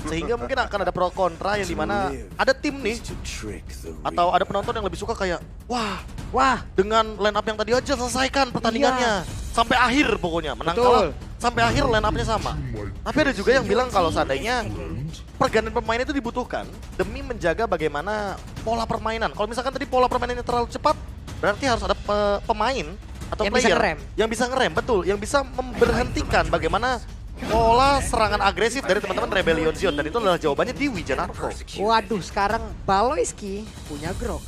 Sehingga mungkin akan ada pro kontra yang dimana ada tim nih atau ada penonton yang lebih suka kayak wah dengan line up yang tadi aja selesaikan pertandingannya sampai akhir pokoknya menang kalah sampai akhir line up-nya sama. Tapi ada juga yang bilang kalau seandainya pergantian pemain itu dibutuhkan demi menjaga bagaimana pola permainan. Kalau misalkan tadi pola permainannya terlalu cepat, berarti harus ada pemain atau yang player yang bisa ngerem, betul, yang bisa memberhentikan bagaimana pola serangan agresif dari teman-teman Rebellion Zion, dan itu adalah jawabannya di Wijanarko. Waduh, sekarang Baloyski punya Grok.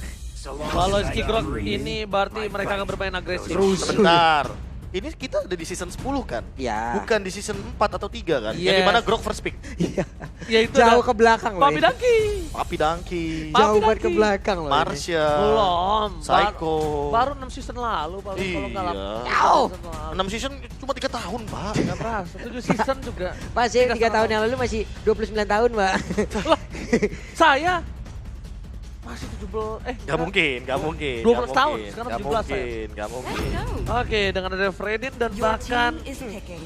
Baloyski Grok ini berarti mereka akan bermain agresif. Sebentar. Ini kita ada di season 10 kan? Ya. Bukan di season 4 atau 3 kan? Yes. Yang dimana Grok first pick. Iya. Ya itu Jauh ke belakang loh. Papi Dangki. Papi Dangki. Jauh banget Dangki. ke belakang loh. Marsha. Belum. Psycho. Baru 6 season lalu kalau nggak Iya. Jauh. 6 season cuma 3 tahun, Pak. Nggak berasa. 7 season juga. Masih 3 tahun yang lalu masih 29 tahun, Mbak. Saya masih 17 Gak mungkin, gak mungkin. 12 tahun, sekarang gak 17 saya. mungkin, gak mungkin. Oke, dengan ada Fredin dan bahkan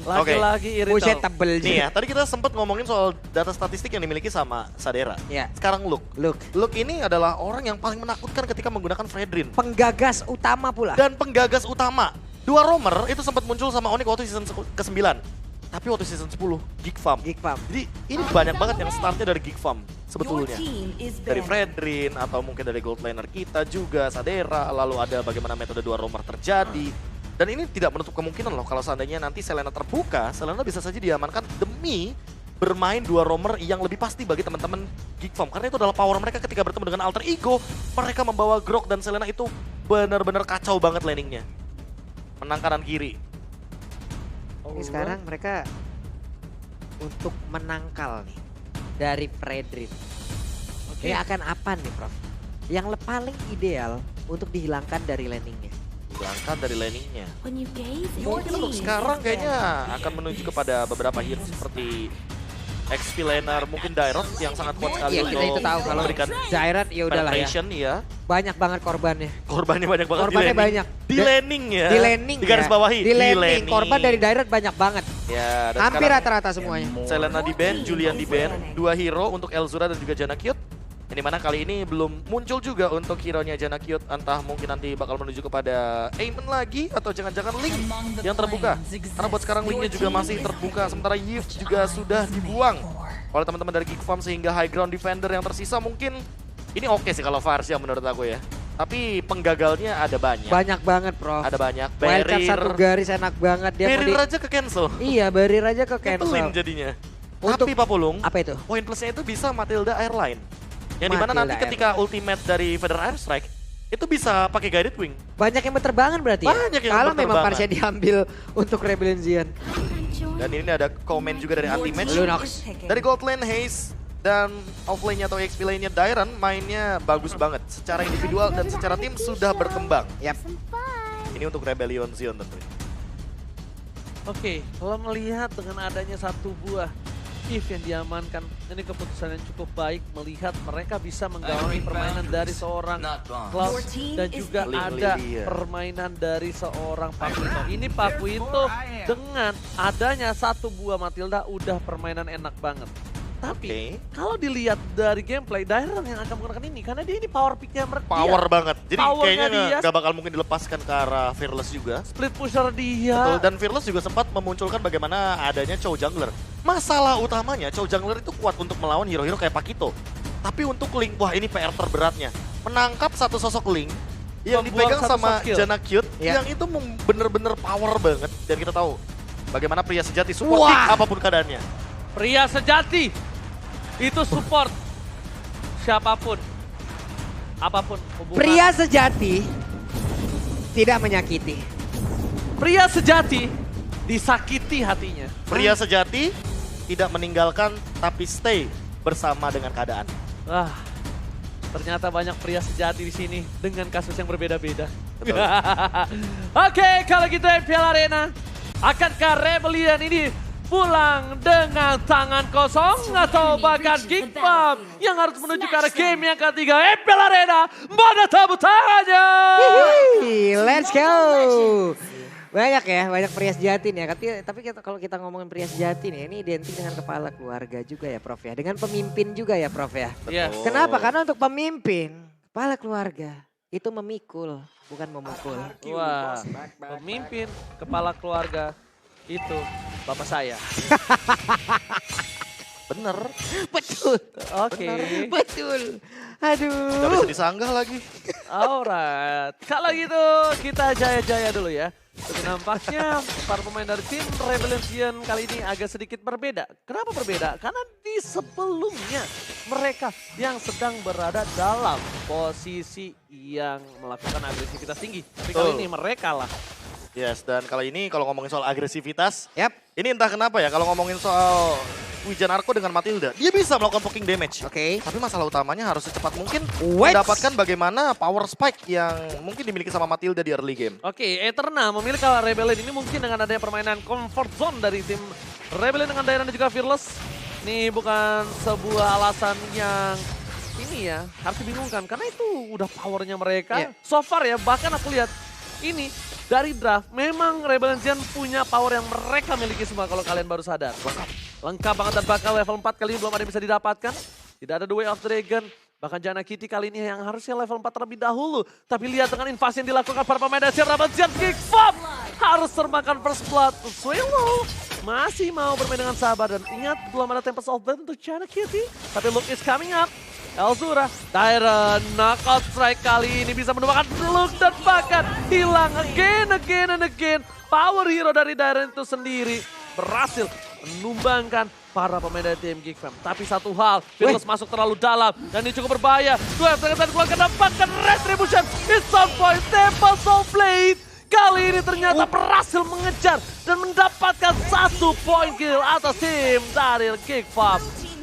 lagi-lagi Buset Irito. tebel. Nih ya, tadi kita sempat ngomongin soal data statistik yang dimiliki sama Sadera. Ya. Sekarang Luke. Look, Luke ini adalah orang yang paling menakutkan ketika menggunakan Fredrin. penggagas utama pula. Dan penggagas utama. Dua roamer itu sempat muncul sama Onyx waktu season ke-9. Tapi waktu season 10, Geek Farm. Geek Farm. Jadi ini banyak banget yang startnya dari Geek Farm sebetulnya. Dari Fredrin atau mungkin dari gold laner kita juga, Sadera, lalu ada bagaimana metode dua roamer terjadi. Dan ini tidak menutup kemungkinan loh kalau seandainya nanti Selena terbuka, Selena bisa saja diamankan demi bermain dua roamer yang lebih pasti bagi teman-teman Geek Farm. Karena itu adalah power mereka ketika bertemu dengan alter ego. Mereka membawa Grok dan Selena itu benar-benar kacau banget landingnya. Menang kanan kiri. Ini sekarang mereka untuk menangkal nih dari Fredrin. Ini akan apa nih, Prof? Yang paling ideal untuk dihilangkan dari landingnya. Hilangkan dari landingnya. Mungkin untuk sekarang kayaknya akan menuju kepada beberapa hero seperti XP laner, mungkin Dairot yang sangat kuat sekali Iya, kita itu tahu kalau memberikan Jairat ya udahlah ya. penetration, ya. Banyak banget korbannya. Korbannya banyak banget Korbannya di landing. banyak. Di landing ya. Di landing Di garis ya. bawahi. Di landing. Korban dari Dairat banyak banget. Ya, dan Hampir sekarang rata-rata semuanya. Selena di ban, Julian di ban, dua hero untuk Elzura dan juga Jana Cute. Ini mana kali ini belum muncul juga untuk hero-nya Jana Cute, entah mungkin nanti bakal menuju kepada Aemon lagi atau jangan-jangan Link yang terbuka. Karena buat sekarang Linknya juga masih terbuka, sementara Yves juga sudah dibuang oleh teman-teman dari Geek Farm, sehingga high ground defender yang tersisa mungkin ini oke sih kalau Varsya menurut aku ya. Tapi penggagalnya ada banyak. Banyak banget, Prof. Ada banyak. Wildcard satu garis enak banget dia. Barrier aja ke cancel. Iya, barrier aja ke Nyebelin cancel. jadinya. Untuk Tapi Papulung, apa itu? poin plusnya itu bisa Matilda Airline. Yang dimana Matilda nanti ketika ultimate dari Federal Airstrike, itu bisa pakai guided wing. Banyak yang berterbangan berarti ya? Banyak yang Kalau memang berterbangan. Parsha diambil untuk Rebellion Zion. Dan ini ada komen juga dari anti-match. Lunox. Dari gold lane Haze dan offlane-nya atau XP lane-nya Dairon mainnya bagus banget. Secara individual dan secara tim sudah berkembang. Yap. Ini untuk Rebellion Zion tentunya. Oke, kalau melihat dengan adanya satu buah If yang diamankan, ini keputusan yang cukup baik melihat mereka bisa menggawangi permainan dari seorang Cloud dan juga ada permainan dari seorang Pakuito. Ini Pakuito dengan adanya satu buah Matilda udah permainan enak banget. Tapi kalau dilihat dari gameplay, Dairon yang akan menggunakan ini karena dia ini power picknya mereka. Power banget. Jadi Powernya kayaknya dia. gak bakal mungkin dilepaskan ke arah Fearless juga. Split pusher dia. Betul, dan Fearless juga sempat memunculkan bagaimana adanya Chow Jungler. Masalah utamanya, Chow Jungler itu kuat untuk melawan hero-hero kayak Pakito. Tapi untuk Link, wah ini PR terberatnya. Menangkap satu sosok Link yang Membuang dipegang satu sama skill. Jana Cute, Ya. yang itu bener-bener power banget. Dan kita tahu bagaimana pria sejati support Wah. Link apapun keadaannya. Pria sejati itu support siapapun, apapun hubungan. Pria sejati tidak menyakiti. Pria sejati disakiti hatinya. Pria sejati tidak meninggalkan tapi stay bersama dengan keadaan. Wah, ternyata banyak pria sejati di sini dengan kasus yang berbeda-beda. Betul. Oke, kalau gitu FPL Arena, akankah Rebellion ini pulang dengan tangan kosong atau bahkan Geek Farm yang harus menuju ke arah game yang ketiga? FPL Arena, mana tepuk tangannya? Hihi, let's go. Banyak ya, banyak pria sejati nih ya. Tapi kalau kita ngomongin pria sejati nih, ini identik dengan kepala keluarga juga ya Prof ya. Dengan pemimpin juga ya Prof ya. Iya. Kenapa? Karena untuk pemimpin, kepala keluarga itu memikul, bukan memukul. Wah, pemimpin kepala keluarga itu bapak saya. Bener. Betul. Oke. Betul. Aduh. Gak bisa disanggah lagi. Alright, kalau gitu kita jaya-jaya dulu ya. Tapi nampaknya para pemain dari tim Rebellion kali ini agak sedikit berbeda. Kenapa berbeda? Karena di sebelumnya mereka yang sedang berada dalam posisi yang melakukan agresivitas tinggi. Tapi kali ini mereka lah. Yes, dan kali ini kalau ngomongin soal agresivitas, Yap. ini entah kenapa ya kalau ngomongin soal Wijanarko dengan Matilda, dia bisa melakukan poking damage. Oke. Tapi masalah utamanya harus secepat mungkin Wait. mendapatkan bagaimana power spike yang mungkin dimiliki sama Matilda di early game. Oke, Eterna memilih kalau Rebellion ini mungkin dengan adanya permainan comfort zone dari tim Rebellion dengan Dairon dan juga Fearless. Ini bukan sebuah alasan yang ini ya, harus dibingungkan. Karena itu udah powernya mereka. Yeah. So far ya, bahkan aku lihat ini dari draft, memang Rebellion punya power yang mereka miliki semua kalau kalian baru sadar. Lengkap banget dan bakal level 4 kali ini belum ada yang bisa didapatkan. Tidak ada The Way of Dragon. Bahkan Janna Kitty kali ini yang harusnya level 4 terlebih dahulu. Tapi lihat dengan invasi yang dilakukan para pemain dari Rebellion, Geekfam harus termakan first blood. Swallow masih mau bermain dengan sabar dan ingat belum ada Tempest of Death untuk Janna Kitty. Tapi look is coming up. Elzura, Dairon, knockout strike kali ini bisa menumbangkan Luke dan bahkan hilang again and again. Power hero dari Dairon itu sendiri berhasil menumbangkan para pemain dari tim Geekfam. Tapi satu hal, Fearless masuk terlalu dalam dan ini cukup berbahaya. Dua dan keluarkan dapatkan Retribution. It's on point, Tempest of Blade. Kali ini ternyata berhasil mengejar dan mendapatkan 1 point kill atas tim dari Geekfam.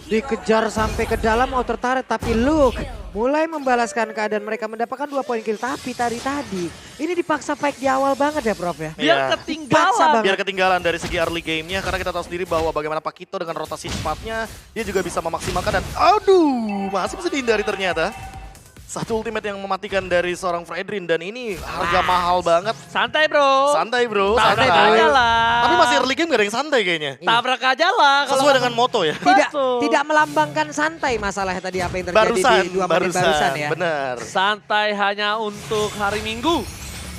Dikejar sampai ke dalam mau tertarik tapi Luke mulai membalaskan keadaan mereka mendapatkan 2 poin kill. Tapi tadi ini dipaksa fight di awal banget ya Prof ya. Dia Iya. ketinggalan. Biar ketinggalan dari segi early game-nya karena kita tahu sendiri bahwa bagaimana Pakito dengan rotasi cepatnya dia juga bisa memaksimalkan dan aduh masih bisa dihindari ternyata. Satu ultimate yang mematikan dari seorang Fredrin dan ini harga mahal banget. Santai bro. Santai bro, Santai santai. aja lah. Tapi masih early game gak ada yang santai kayaknya. Tabrak aja lah. Sesuai dengan moto ya. Tidak melambangkan santai masalahnya tadi apa yang terjadi di 2 menit barusan ya. Bener. Santai hanya untuk hari Minggu.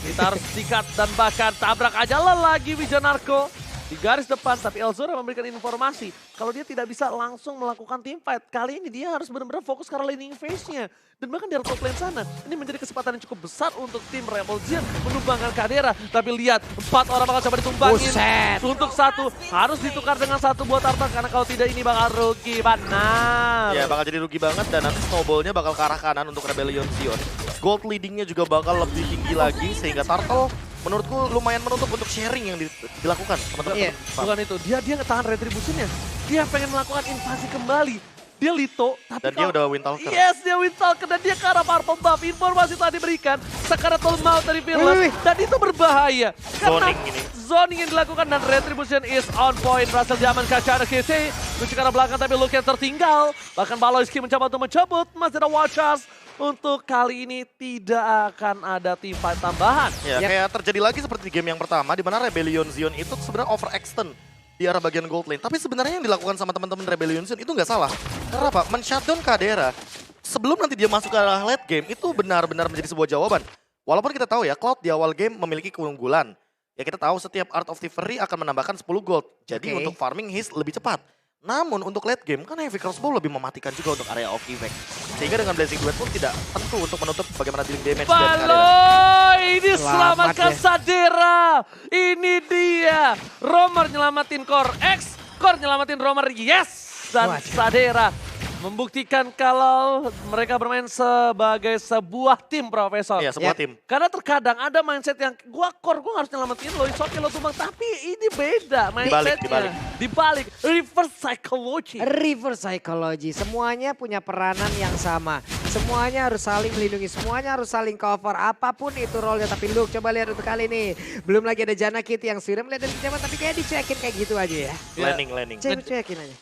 Kita harus sikat dan bahkan tabrak aja lah lagi Wijanarko. Di garis depan, tapi Elzura memberikan informasi kalau dia tidak bisa langsung melakukan team fight. Kali ini dia harus benar-benar fokus ke laning phase-nya. Dan bahkan di top lane sana, ini menjadi kesempatan yang cukup besar untuk tim Rebellion menumbangkan Kadera. Tapi lihat, 4 orang bakal coba ditumbangin. Buset. Untuk 1, harus ditukar dengan 1 buat Arthur. Karena kalau tidak ini bakal rugi, benar. Ya bakal jadi rugi banget dan nanti snowball-nya bakal ke arah kanan untuk Rebellion Zion. Gold leading-nya juga bakal lebih tinggi lagi sehingga Turtle menurutku lumayan menutup untuk sharing yang dilakukan teman-teman. Iya. Bukan itu, dia ngetahan retribution-nya. Dia pengen melakukan invasi kembali. Dia Lito, tapi Dan dia udah Windtalker. Yes, dia Windtalker dan dia ke arah purple buff. Informasi telah diberikan, Sakaratul Maut dari Fearless. Dan itu berbahaya. Karena Zoning ini. zoning yang dilakukan dan retribution is on point. Berhasil diamankan Cara KC. Menuju ke arah belakang tapi Luke yang tertinggal. Bahkan Baloyski mencoba untuk mencabut. Masih ada Watchers. Untuk kali ini tidak akan ada team fight tambahan. Ya, kayak terjadi lagi seperti di game yang pertama di mana Rebellion Zion itu sebenarnya overextend di arah bagian gold lane. Tapi sebenarnya yang dilakukan sama teman-teman Rebellion Zion itu nggak salah. Karena apa? Men-shutdown Kadera sebelum nanti dia masuk ke arah late game itu benar-benar menjadi sebuah jawaban. Walaupun kita tahu ya Cloud di awal game memiliki keunggulan. Ya kita tahu setiap Art of Thievery akan menambahkan 10 gold. Jadi untuk farming his lebih cepat. Namun untuk late game kan Heavy Crossbow lebih mematikan juga untuk area of effect. Sehingga dengan Blazing Duet pun tidak tentu untuk menutup bagaimana dealing damage dari Kadera. Baloy ini selamatkan ya. Sadera. Ini dia. Romer nyelamatin Core X. Core nyelamatin Romer. Yes. Dan Sadera membuktikan kalau mereka bermain sebagai sebuah tim, Profesor. Iya, sebuah tim. Karena terkadang ada mindset yang gua core, gua harus nyelamatin lo, it's okay lo tumbang. Tapi ini beda mindsetnya. Dibalik. Reverse psychology. Reverse psychology, semuanya punya peranan yang sama. Semuanya harus saling melindungi, semuanya harus saling cover. Apapun itu role-nya, tapi Luke coba lihat untuk kali ini. Belum lagi ada Janna Kitty yang sudah melihat dari kejauhan, tapi kayak dicekin kayak gitu aja ya. Landing. Cekin aja.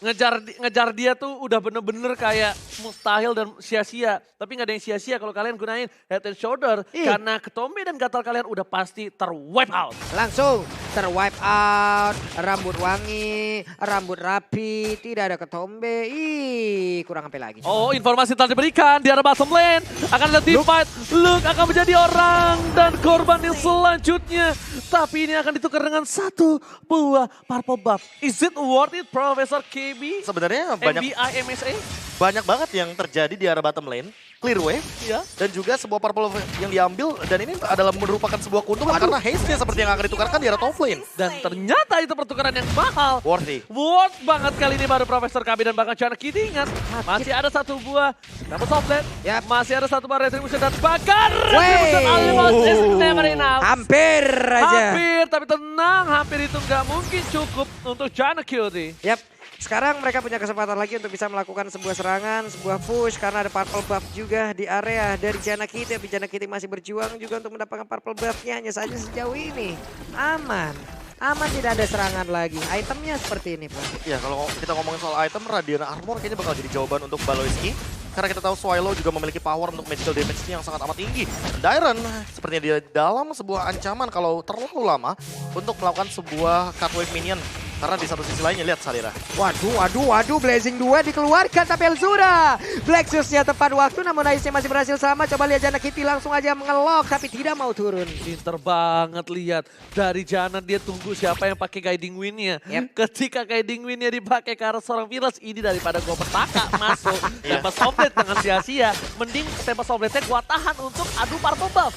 Ngejar dia tuh udah bener-bener bener-bener kayak mustahil dan sia-sia. Tapi nggak ada yang sia-sia kalau kalian gunain head and shoulder. Karena ketombe dan gatal kalian udah pasti terwipe out. Langsung terwipe out, rambut wangi, rambut rapi, tidak ada ketombe. Ih, kurang apa lagi. Oh, informasi telah diberikan di arah bottom lane. Akan ada team fight. Luke akan menjadi orang dan korban yang selanjutnya. Tapi ini akan ditukar dengan satu buah purple buff. Is it worth it, Profesor KB? Sebenarnya MBI MSA? banyak banget yang terjadi di arah bottom lane. Clear wave, Iya. dan juga sebuah purple yang diambil, dan ini adalah merupakan sebuah keuntungan karena haste-nya seperti yang akan ditukarkan di arah top lane. Dan ternyata itu pertukaran yang mahal. Worthy. Worth banget kali ini baru Profesor KB dan bahkan Chana Kitty ingat. Masih ada satu buah double softlet. Yap. Masih ada satu buah retribution dan bahkan Wey. retribution almost is never enough. Hampir aja. Hampir, tapi tenang. Hampir itu nggak mungkin cukup untuk Chana Kitty. Yap. Sekarang mereka punya kesempatan lagi untuk bisa melakukan sebuah serangan, sebuah push karena ada purple buff juga di area dari Jana Kitty. Tapi Jana Kitty masih berjuang juga untuk mendapatkan purple buff-nya. Hanya saja sejauh ini aman. Aman, tidak ada serangan lagi. Itemnya seperti ini, Bro. Ya, kalau kita ngomongin soal item, Radiant Armor kayaknya bakal jadi jawaban untuk Baloiski. Karena kita tahu Swallow juga memiliki power untuk magical damage-nya yang sangat amat tinggi. Dairon sepertinya dia dalam sebuah ancaman kalau terlalu lama untuk melakukan sebuah cut wave minion. Karena di satu sisi lainnya, lihat Salira. Waduh, Blazing 2 dikeluarkan tapi Elzura. Black Shoes-nya tepat waktu namun Ice-nya masih berhasil sama. Coba lihat Jana Kitty langsung aja mengelok tapi tidak mau turun. Pinter banget lihat. Dari Jana dia tunggu siapa yang pakai guiding wind-nya. Yep. Ketika guiding wind-nya dipakai ke arah seorang Virus, ini daripada gue petaka masuk. Tempat softlet dengan sia-sia. Mending tempat softletnya gua tahan untuk adu purple buff.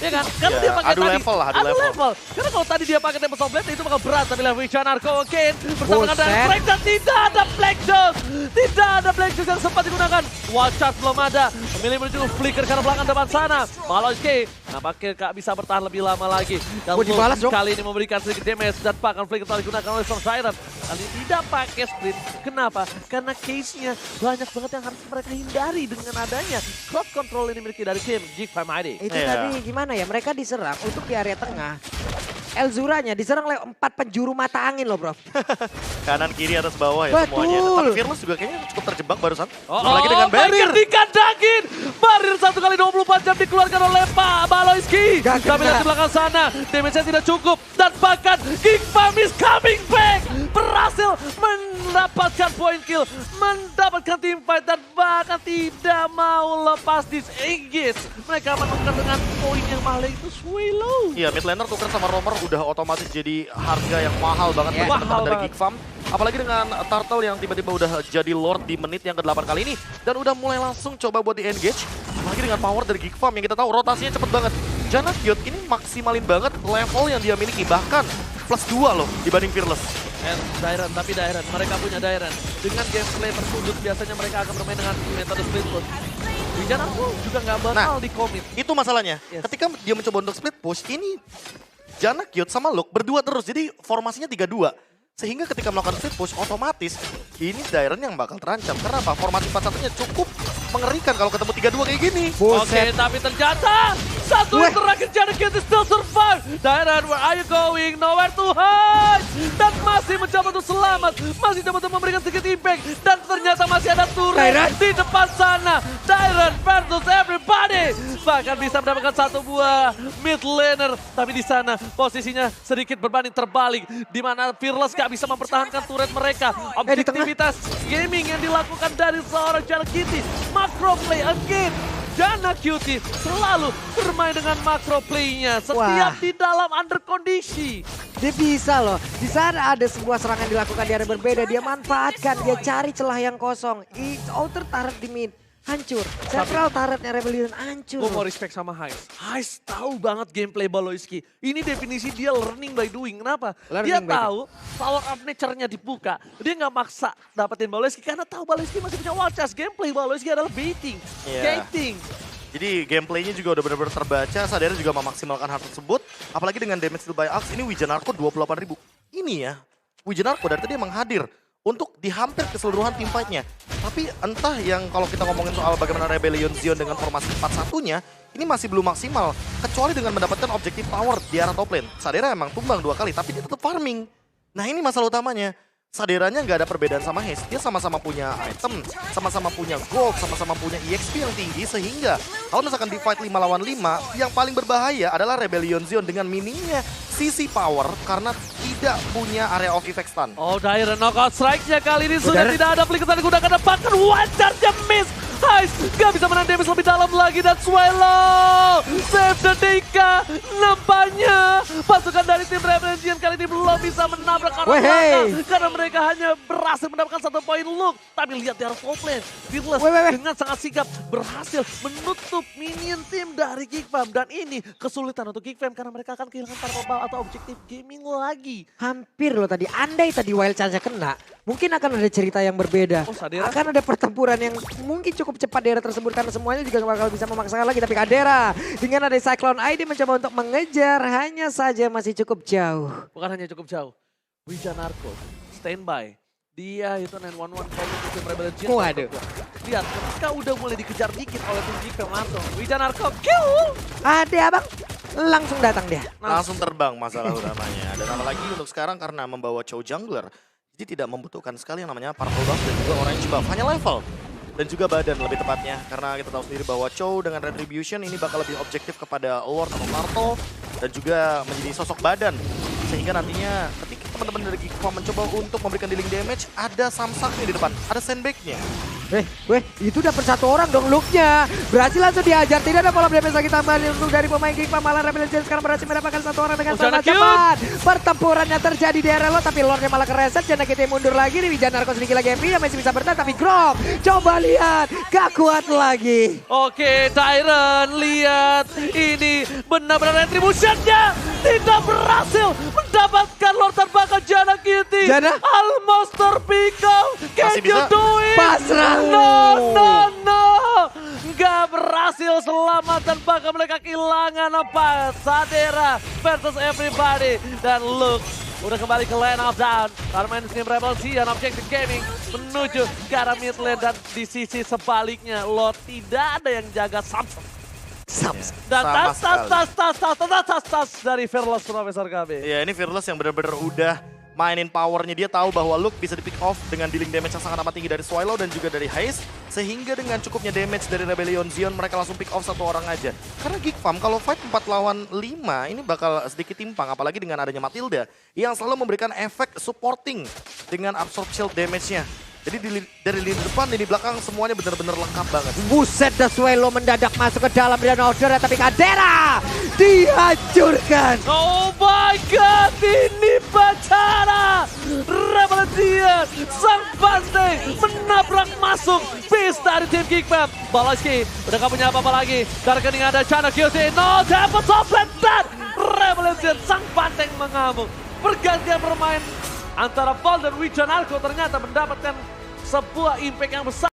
Ya kan? Karena Ya, dia pakai adu tadi. level lah, adu level. Karena kalau tadi dia pakai tempat softlet itu bakal berat. Tapi level Chanarko again. Bersama dengan Buset. Black dan tidak ada Black Jones. Tidak ada Black Jones yang sempat digunakan. Wild Charge belum ada. Memilih menuju flicker ke belakang depan sana. Maloski nampaknya gak bisa bertahan lebih lama lagi. Dan dibalas dong. kali ini memberikan sedikit damage. Dan bahkan flicker telah digunakan oleh Storm Siren. Kali ini tidak pakai split. Kenapa? Karena case-nya banyak banget yang harus mereka hindari dengan adanya crowd control ini dimiliki dari tim G5 ID. Itu Iya. tadi gimana ya, mereka diserang untuk di area tengah. Elzuranya diserang oleh 4 penjuru mata angin loh, Bro. Kanan, kiri, atas, bawah ya Betul. semuanya. Tapi Fearless juga kayaknya cukup terjebak barusan. Apalagi dengan barrier. Dikandangin. Barrier 1 kali 24 jam dikeluarkan oleh Pak Baloiski. Gak Tapi kena. lihat di belakang sana. Damage-nya tidak cukup. Dan bahkan King Fam is coming back. Berhasil mendapatkan point kill. Mendapatkan team fight. Dan bahkan tidak mau lepas disengage. Mereka menukar dengan poin yang mahal itu Swallow. Iya, mid laner tuker sama Roamer udah otomatis jadi harga yang mahal banget Ya, bagi teman-teman mahal dari banget. Geek Farm. Apalagi dengan Turtle yang tiba-tiba udah jadi Lord di menit yang ke-8 kali ini. Dan udah mulai langsung coba buat di-engage. Apalagi dengan power dari Geek Farm yang kita tahu rotasinya cepet banget. Jana Kitty ini maksimalin banget level yang dia miliki. Bahkan plus 2 loh dibanding Fearless. Dairon, tapi Dairon, mereka punya Dairon. Dengan gameplay tersudut biasanya mereka akan bermain dengan metode split push. Wijan aku juga nggak bakal di commit. Itu masalahnya. Yes. Ketika dia mencoba untuk split push, ini Jana Kitty sama Luke berdua terus. Jadi formasinya 3-2. Sehingga ketika melakukan split push, otomatis ini Dairon yang bakal terancam. Kenapa? Formasi 4-1-nya cukup mengerikan kalau ketemu 3-2 kayak gini. Oke, tapi ternyata satu yang terakhir Jana Kitty still survive. Dairon, where are you going? Nowhere to hide. Dan masih mencoba untuk selamat. Masih coba untuk memberikan sedikit impact. Dan ternyata masih ada turret Dairon. di depan sana. Dairon versus everybody. Bahkan bisa mendapatkan satu buah mid laner. Tapi di sana posisinya sedikit berbanding terbalik. Di mana Fearless gak bisa mempertahankan turret mereka. di tengah. Objektivitas gaming yang dilakukan dari seorang Jana Kitty. Macro play again. Jana Kitty selalu bermain dengan macro play-nya. Setiap Wah. di dalam under kondisi. Dia bisa loh. Di sana ada sebuah serangan dilakukan di area berbeda. Dia manfaatkan, dia cari celah yang kosong. Outer turret di mid. Hancur. Central turretnya Rebellion hancur. Gue mau respect sama Heist. Heist tahu banget gameplay Baloiski. Ini definisi dia learning by doing. Kenapa? Learning Dia by tahu power up nature-nya dibuka. Dia nggak maksa dapetin Baloiski karena tahu Baloiski masih punya wild charge. Gameplay Baloiski adalah baiting, Iya. gating. Jadi gameplaynya juga udah benar-benar terbaca. Sadera juga memaksimalkan hal tersebut. Apalagi dengan damage deal by Axe, ini Wijanarko 28.000. Ini ya, Wijanarko dari tadi emang hadir untuk di hampir keseluruhan tim fight-nya. Tapi entah yang kalau kita ngomongin soal bagaimana Rebellion Zion dengan formasi 4-1-nya, ini masih belum maksimal. Kecuali dengan mendapatkan objektif power di arah top lane. Sadera emang tumbang 2 kali, tapi dia tetap farming. Nah ini masalah utamanya. Saderanya nggak ada perbedaan sama Haze. Dia sama-sama punya item, sama-sama punya gold, sama-sama punya EXP yang tinggi. Sehingga kalau misalkan di fight 5 lawan 5, yang paling berbahaya adalah Rebellion Zion dengan minimnya CC power karena tidak punya area of effect stun. Oh, Dairen knockout strike-nya kali ini sudah tidak ada flicker yang digunakan, bahkan one charge-nya miss. Heist gak bisa menang damage lebih dalam lagi dan Swallow save the Deka. Nampaknya pasukan dari tim Rebellion kali ini belum bisa menabrak karena mereka hanya berhasil mendapatkan 1 poin look. Tapi lihat di arah top lane, Fearless dengan sangat sigap berhasil menutup minion tim dari Geekfam. Dan ini kesulitan untuk Geekfam karena mereka akan kehilangan purple ball atau objektif gaming lagi. Hampir loh tadi, andai tadi wild charge-nya kena, mungkin akan ada cerita yang berbeda. Akan ada pertempuran yang mungkin cukup cepat daerah tersebut karena semuanya juga bakal bisa memaksakan lagi. Tapi Kadera dengan ada Cyclone ID mencoba untuk mengejar, hanya saja masih cukup jauh. Bukan hanya cukup jauh, Wijanarko standby. Dia itu 911 kalau untuk tim Rebellion. Waduh. Lihat, ketika udah mulai dikejar dikit oleh tim Geekfam langsung Wijanarko kill. Ada abang, langsung datang dia. Langsung terbang masalah utamanya. Dan apalagi untuk sekarang karena membawa Chow jungler, jadi tidak membutuhkan sekali yang namanya purple buff dan juga orange buff, hanya level. Dan juga badan lebih tepatnya, karena kita tahu sendiri bahwa Chow dengan Retribution ini bakal lebih objektif kepada Lord atau Martel dan juga menjadi sosok badan. Sehingga nantinya ketika teman-teman dari Geekfam mencoba untuk memberikan dealing damage, ada Samsaknya di depan, ada sandbagnya. Itu dapat 1 orang dong looknya. Berhasil langsung diajar, tidak ada pola damage lagi tambahan untuk dari pemain Geekfam. Malah Rebellion sekarang berhasil mendapatkan 1 orang dengan sangat cepat. Pertempurannya terjadi di area lo, tapi Lordnya malah kereset. Jana kita mundur lagi, Wijanarko sedikit lagi MP, masih bisa bertahan. Tapi Grok, coba lihat, gak kuat lagi. Oke, Dairen, lihat ini benar-benar retribution-nya tidak berhasil mendapatkan Lord terbakar Jana Kitty. Almost terpikau. Can you do it? Pasrah. No. Nggak berhasil selamat dan bahkan mereka kehilangan apa? Sadera versus everybody. Dan Luke udah kembali ke lane of down. Karena main tim Rebel Zion Objective Gaming menuju ke arah mid lane. Dan di sisi sebaliknya Lord tidak ada yang jaga Samsung. Dan tas dari Fearless Profesor KB. Ya, ini Fearless yang benar-benar udah mainin powernya. Dia tahu bahwa Luke bisa di pick off dengan dealing damage yang sangat amat tinggi dari Swallow dan juga dari Haze. Sehingga dengan cukupnya damage dari Rebellion Zion, mereka langsung pick off 1 orang aja. Karena Geekfam kalau fight 4 lawan 5 ini bakal sedikit timpang. Apalagi dengan adanya Matilda yang selalu memberikan efek supporting dengan absorb shield damage-nya. Jadi dari lini depan, lini belakang semuanya benar-benar lengkap banget. Buset, The Swallow mendadak masuk ke dalam dan order, tapi Kadera dihancurkan. Oh my god, ini Bacana. Rebellion sang banteng menabrak masuk base dari tim Geekfam. Balaski udah gak punya apa-apa lagi. Dari kening ada Chana QC, no dapat offset dan Rebellion sang banteng mengamuk. Pergantian bermain antara Paul dan Wijanarko ternyata mendapatkan sebuah impact yang besar.